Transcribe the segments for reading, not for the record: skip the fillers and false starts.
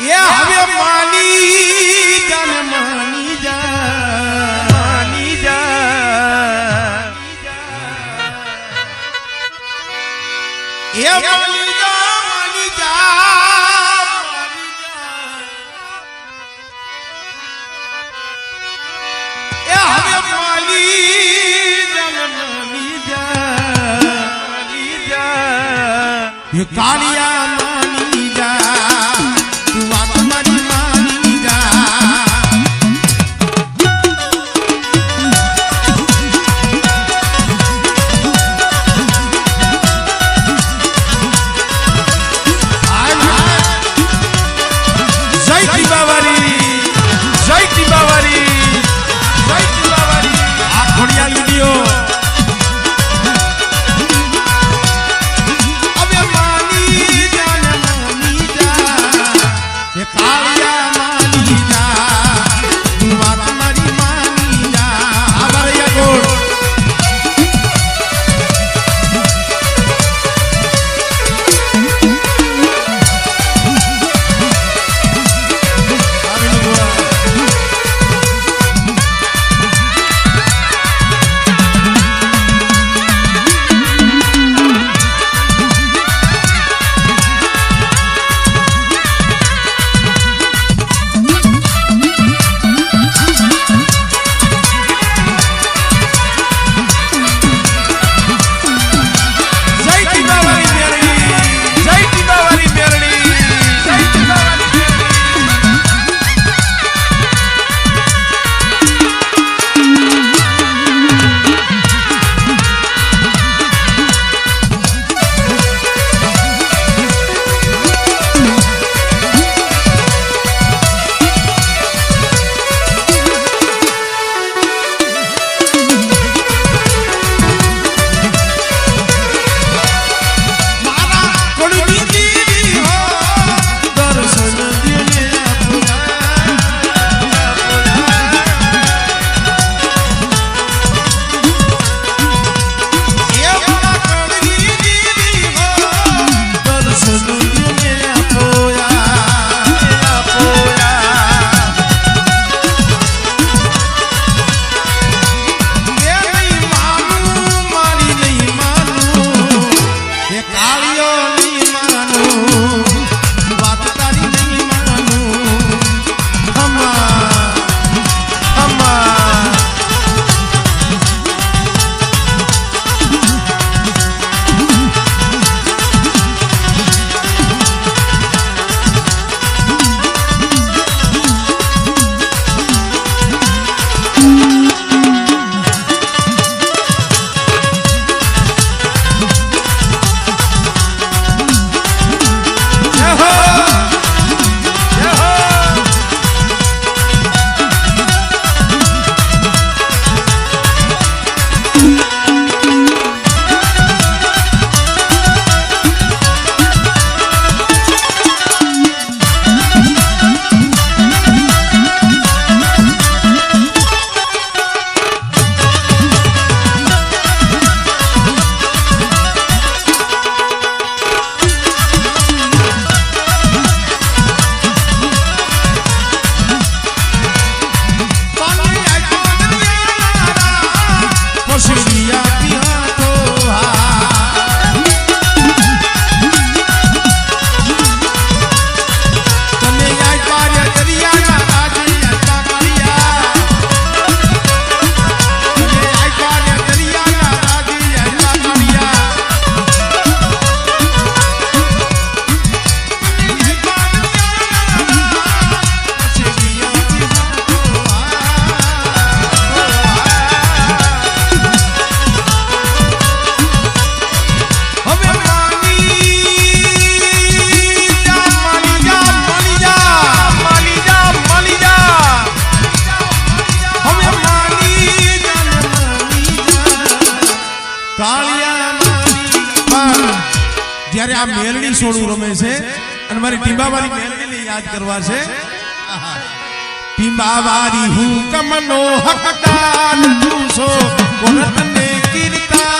ये हमें मानी जा मानी जा मानी जा ये मानी जा मानी जा ये हमें मानी जा मानी जा मानी जा ये कालिया मानी जा જ્યારે આ મેલડી સોળું રમે છે અને મારી ટીંબાવાળી મેલડીને યાદ કરવા છે. ટીંબાવાળી હુકમનો હકદાર તું છો કોણ તને કીર્તા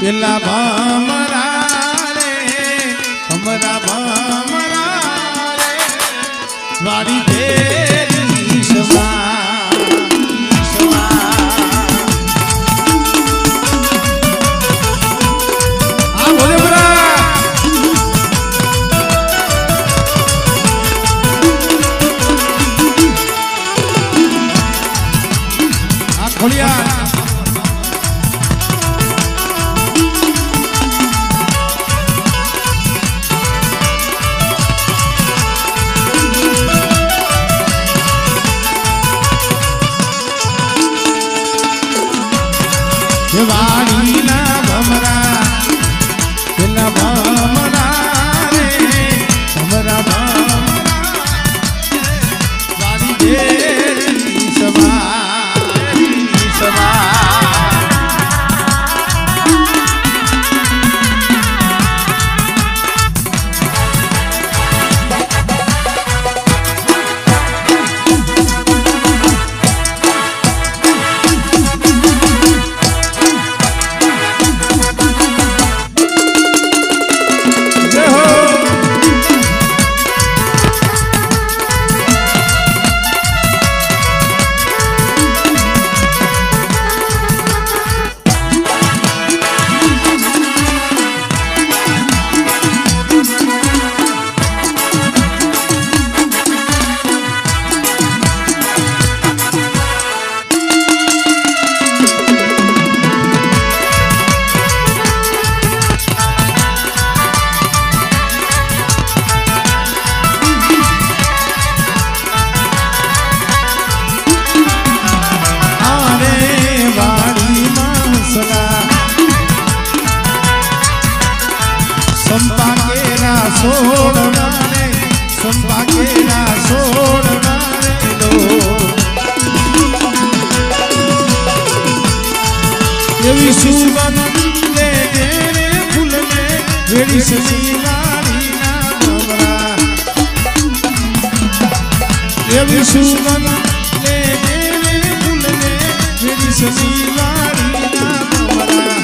પેલા ભમરા રે ભમરા ભમરા રે વાડી ભેરી સવા વાડીના ભમરા પેલા ભમરા રે ભમરા ભમરા વાડી ભેરી સવા સંપાકેરા સોડવારે લો એવી સુગંધ લે રે ફૂલને વેડી સજીવાળીના ભમરા એવી સુગંધ લે રે ફૂલને વેડી સજીવાળીના ભમરા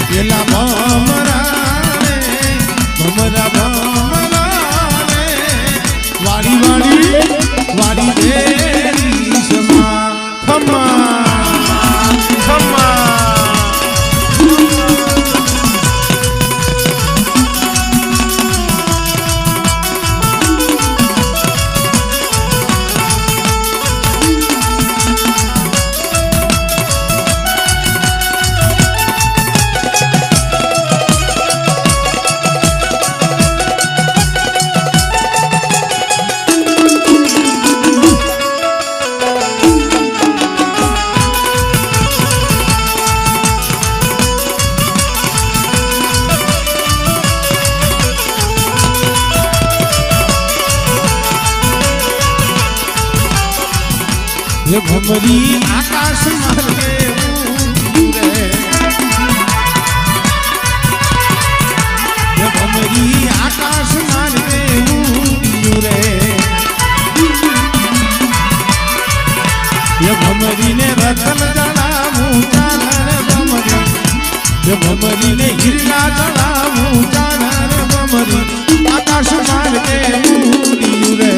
પેલા ભમરા રે ભમરા ભમરા વાડી વાડી વાડી ભેરી સમા ખમા ખમા ये भमरी आकाश मार्गे रे ये भमरी आकाश मार्गे रे ये भमरी ने रतन जलाऊं चादर भमरी ये भमरी ने हीरा जलाऊं चादर भमरी आकाश मार्गे रे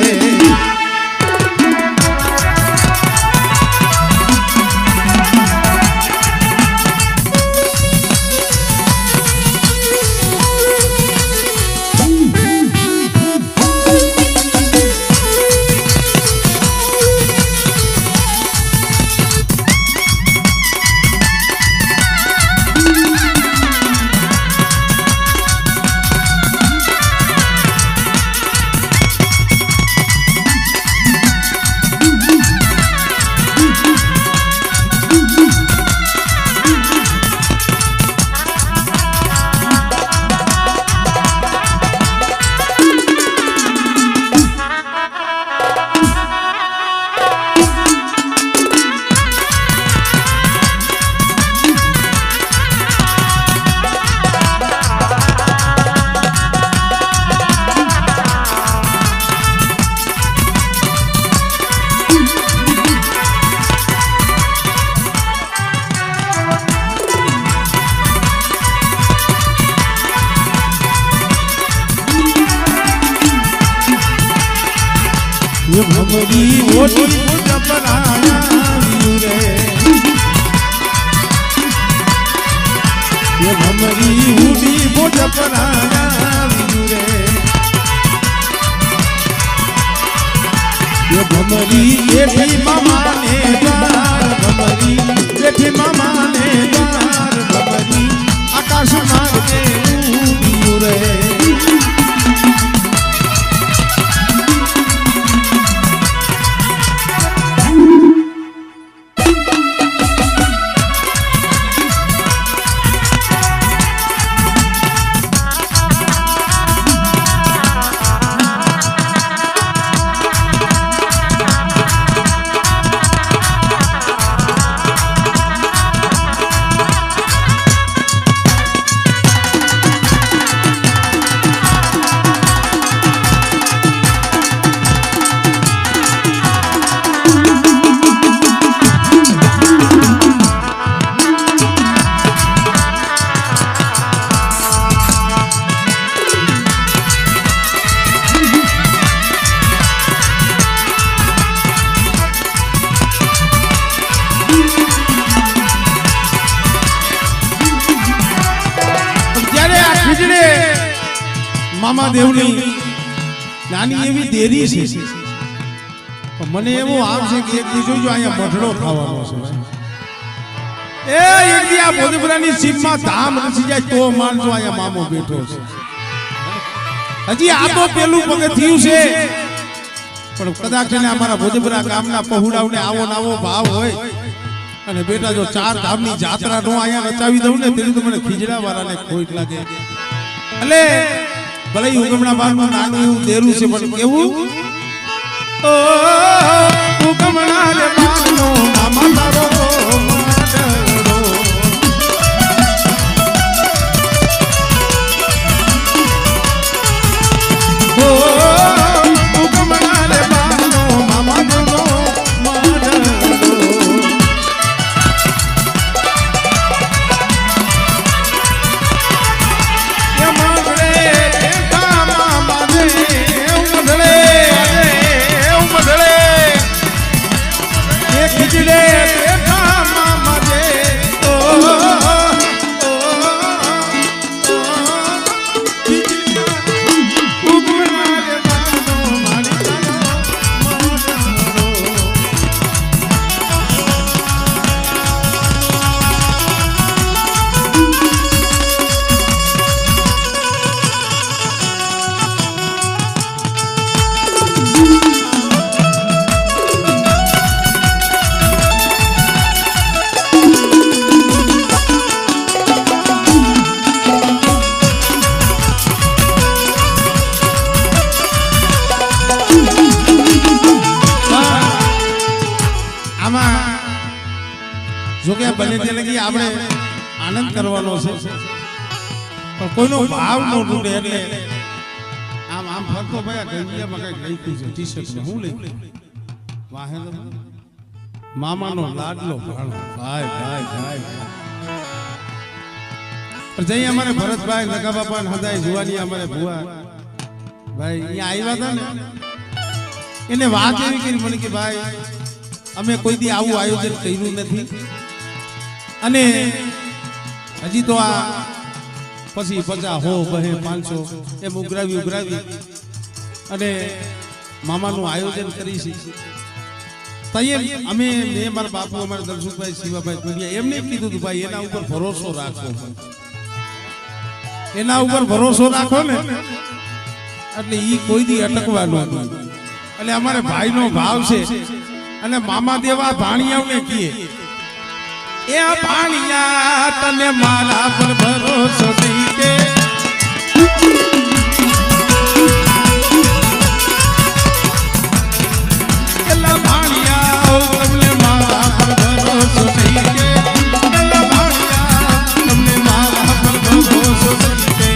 ये भमरी ओटी जपराया रे ये भमरी ओटी जपराया रे ये भमरी एठी मामा ने द्वार भमरी एठी मामा ने द्वार भमरी आकाश मार्गे उड़ियो रे મામા દેવની નાની એવી દેરી છે મને એવું આવશે કે એક દી જોજો અહીંયા મઠડો ખાવાનો છે એક દી આ ભોજપુરાની સીમમાં ધામ રસી જાય તો માનજો અહીંયા મામો બેઠો છે હજી આ તો પેલું પગથિયું છે પણ કદાચ ને અમારા ભોજપુરા ગામના પહુડાઓને આવો નાવો ભાવ હોય અને બેટા જો ચાર ધામની જાત્રા નો અહીંયા રચાવી દઉં ને તેની તો મને ખીજડા વાળાને ખોટ લાગે એટલે ભલે ઉગમણા બારનું નાનું એવું દેરું છે પણ કેવું ઓ ઉગમણા રે બારનો મામા તારો જોકે બને તે લગી આપણે આનંદ કરવાનો છે પણ કોઈનો ભાવ ન તૂટે એટલે આમ આમ ફરતો ભાઈ ગંજીયામાં કઈ લઈ છે ટી-શર્ટ હું લઈ વાહે મામાનો લાડલો ભાણો ભાઈ ભાઈ ભાઈ પણ જઈ અમારે ભરતભાઈ નગા બાપા ને હદાય જુવાની અમારે ભુવા ભાઈ અહીંયા આવ્યા હતા ને એને વાત એવી કરી મને કે ભાઈ અમે કોઈ દી આવું આયોજન કર્યું નથી અને હજી તો આ પછી 50 100 500 એમ ઉઘરાવી અને મામાનું આયોજન કરી છે તૈયાર અમે મેં મારા બાપુ અમારા દર્શકભાઈ શિવાભાઈ કુડિયા એમને કીધું હતું ભાઈ એના ઉપર ભરોસો રાખો ને એટલે ઈ કોઈ દી અટકવાનો એટલે અમારે ભાઈનો ભાવ છે અને મામા દેવા ભાણિયાઓને કીએ એ ભાણિયા તને મારા પર ભરોસો નહીં કે એલા ભાણિયા તમને મારા પર ભરોસો નહીં કે એલા ભાણિયા તમને મારા પર ભરોસો નહીં કે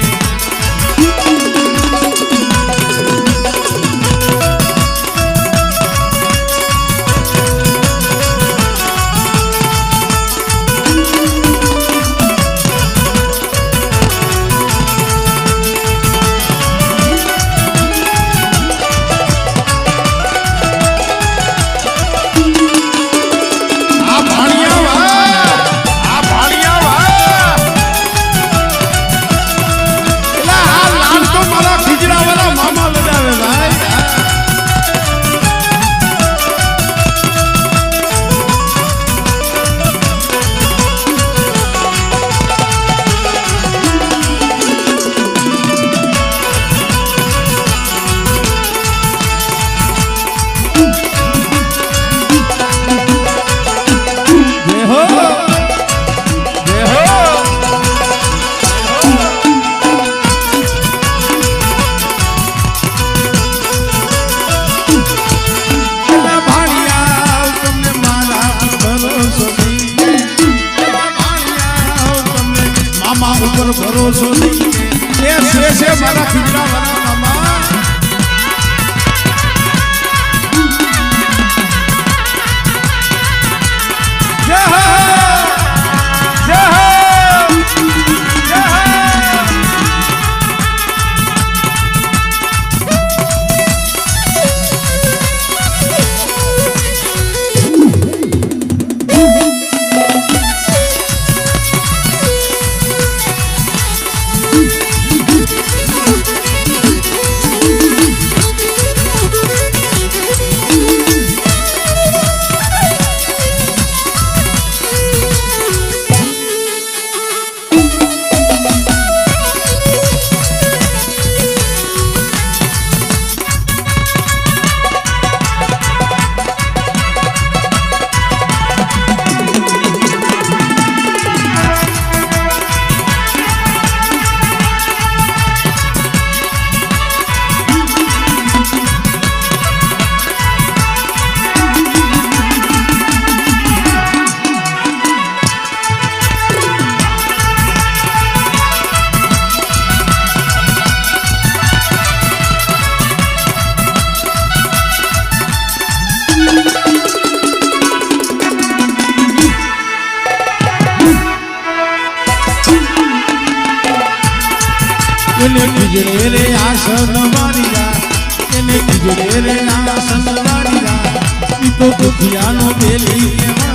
એને ખીજડે રે આસન માર્યા એને ખીજડે રે આસન માર્યા ઈ તો દુખિયાનો બેલી કહેવાય